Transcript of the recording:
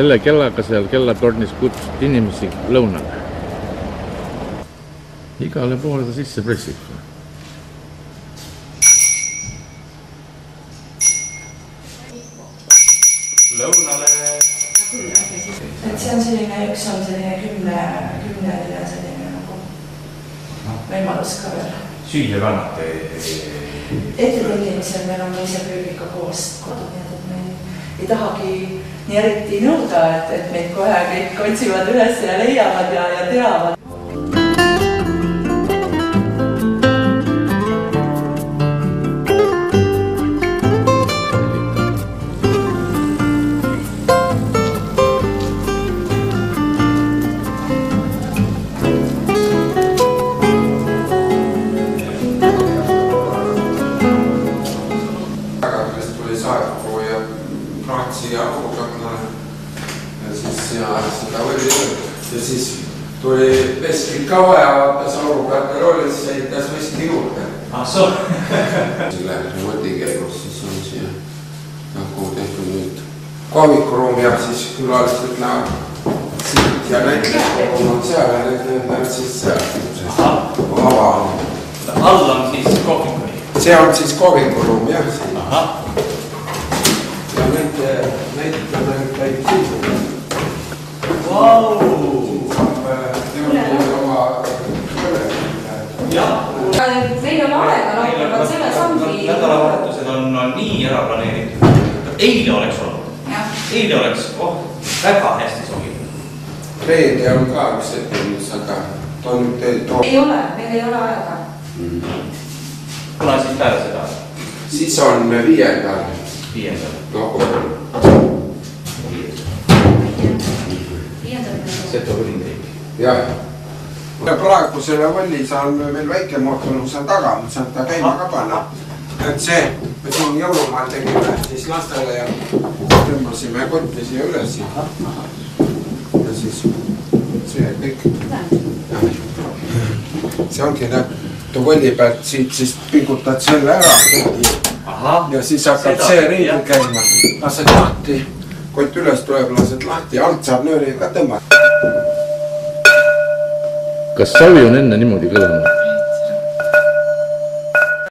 selle kellaga seal kellatornis kutsuti inimesi lõunale. Igale poole ta sisse pressib. Lõunale. Et see on selline, üks on selline kümneline selline nagu võimalus ka veel. Süüa kannate? Ettetellimisel meil on ise pöögiga koos kodu, nii et me ei tahagi nii eriti nõuda, et meid kohe kõik otsivad üles ja leiavad ja teavad. Ja siis tuli veskit ka vaja, vaatas aurukattel oli, siis heitas veski juurde. Selle mõtikäigus siis on siia nagu tehtud nüüd kohvikuruum ja siis külalised lähevad siit ja näiteks on seal ja need siis seal ava on. All on siis kohvikuri? See on siis kohvikuruum jah. Ja näitleme käib siis. Vau! Meil on aega rohkem, selle sambi... Nädalavahetused on nii ära planeeritud. Eile oleks olnud. Eile oleks väga hästi sobinud. Reede on ka üks etendus, aga ei ole, meil ei ole aega. Kuna siis päeva seda? Siis on 5. Seto Kõlindriik. Jah. Ja praegu selle võlli saan veel väike mootorluse taga, ma saan ta käima ka panna. Et see, me siin jõulumaal tegime siis lastele ja tõmbasime kotti siia üles. Ja siis see kõik. See ongi näeb võlli pealt siit siis pingutad selle ära. Ja siis hakkab see ringi käima. Lased lahti, kott üles tuleb, lased lahti ja alt saab nööriga tõmmata. Kas savi on enne niimoodi kõlanud?